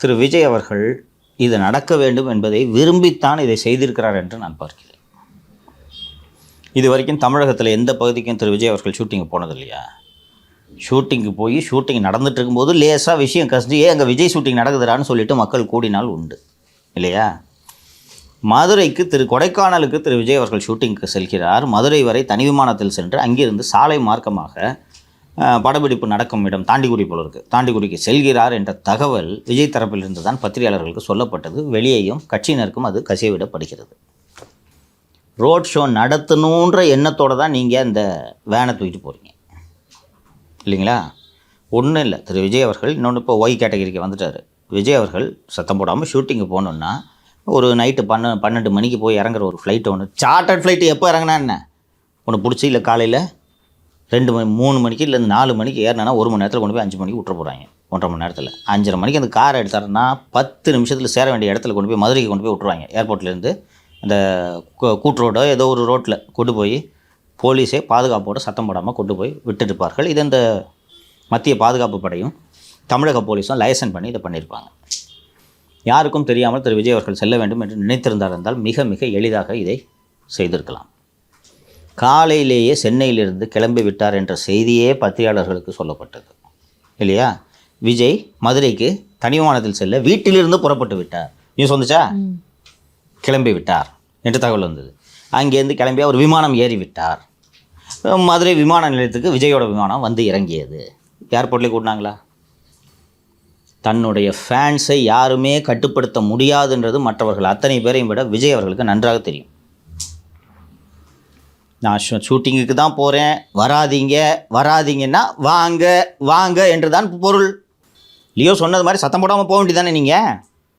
திரு விஜய் அவர்கள் இது நடக்க வேண்டும் என்பதை விரும்பித்தான் இதை செய்திருக்கிறார் என்று நான் பார்க்கிறேன். இது வரைக்கும் தமிழகத்தில் எந்த பகுதிக்கும் திரு விஜய் அவர்கள் ஷூட்டிங்கு போனது இல்லையா? ஷூட்டிங்கு போய் ஷூட்டிங் நடந்துட்டு இருக்கும்போது லேசாக விஷயம் கசிஞ்சு அங்கே விஜய் ஷூட்டிங் நடக்குதுடான்னு சொல்லிட்டு மக்கள் கூடினால் உண்டு இல்லையா? மதுரைக்கு கொடைக்கானலுக்கு திரு விஜய் அவர்கள் ஷூட்டிங்க்கு செல்கிறார். மதுரை வரை தனி விமானத்தில் சென்று அங்கிருந்து சாலை மார்க்கமாக படப்பிடிப்பு நடக்கும் இடம் தாண்டிக்குடி போல இருக்குது, தாண்டிக்குடிக்கு செல்கிறார் என்ற தகவல் விஜய் தரப்பிலிருந்து தான் பத்திரிகையாளர்களுக்கு சொல்லப்பட்டது. வெளியேயும் கட்சியினருக்கும் அது கசியவிடப்படுகிறது. ரோட் ஷோ நடத்தணுன்ற எண்ணத்தோடு தான் நீங்கள் இந்த வேனை தூக்கிட்டு போகிறீங்க இல்லைங்களா? ஒன்றும் இல்லை, திரு விஜய் அவர்கள் இன்னொன்று இப்போ ஒய் கேட்டகரிக்கு வந்துட்டார். விஜய் அவர்கள் சத்தம் போடாமல் ஷூட்டிங்கு போகணுன்னா ஒரு நைட்டு 12 மணிக்கு போய் இறங்குற ஒரு ஃப்ளைட்டு ஒன்று, சார்ட்டர்ட் ஃப்ளைட்டு எப்போ இறங்கினா என்ன ஒன்று பிடிச்சி, இல்லை காலையில் 2 மணி 3 மணிக்கு இல்லை 4 மணிக்கு ஏறினா 1 மணி நேரத்தில் கொண்டு போய் 5 மணிக்கு விட்டுற போகிறாங்க. 1.5 மணி நேரத்தில் 5:30 மணிக்கு அந்த காரை எடுத்தாருன்னா 10 நிமிஷத்தில் சேர வேண்டிய இடத்துல கொண்டு போய் மதுரைக்கு கொண்டு போய் விட்டுருவாங்க. ஏர்போர்ட்லேருந்து அந்த கூட்ரோடோ ஏதோ ஒரு ரோட்டில் கொண்டு போய் போலீஸே பாதுகாப்போடு சத்தம் போடாமல் கொண்டு போய் விட்டுருப்பார்கள். இது இந்த மத்திய பாதுகாப்பு படையும் தமிழக போலீஸும் லைசன் பண்ணி இதை பண்ணியிருப்பாங்க. யாருக்கும் தெரியாமல் திரு விஜய் அவர்கள் செல்ல வேண்டும் என்று நினைத்திருந்தார் என்றால் மிக மிக எளிதாக இதை செய்திருக்கலாம். காலையிலேயே சென்னையிலிருந்து கிளம்பி விட்டார் என்ற செய்தியே பத்திரிகையாளர்களுக்கு சொல்லப்பட்டது இல்லையா? விஜய் மதுரைக்கு தனி விமானத்தில் செல்ல வீட்டிலிருந்து புறப்பட்டு விட்டார். நியூஸ் வந்துச்சா? கிளம்பி விட்டார் என்று தகவல் வந்தது. அங்கேருந்து கிளம்பி அவர் விமானம் ஏறி விட்டார். மதுரை விமான நிலையத்துக்கு விஜயோட விமானம் வந்து இறங்கியது. ஏர்போர்ட்லேயே கூட்டினாங்களா? தன்னுடைய ஃபேன்ஸை யாருமே கட்டுப்படுத்த முடியாதுன்றது மற்றவர்கள் அத்தனை பேரையும் விட விஜய் அவர்களுக்கு நன்றாக தெரியும். நான் ஷூட்டிங்குக்கு தான் போகிறேன், வராதீங்கன்னா வாங்க வாங்க என்று தான் பொருள். லியோ சொன்னது மாதிரி சத்தம் போடாமல் போக வேண்டியதானே நீங்கள்?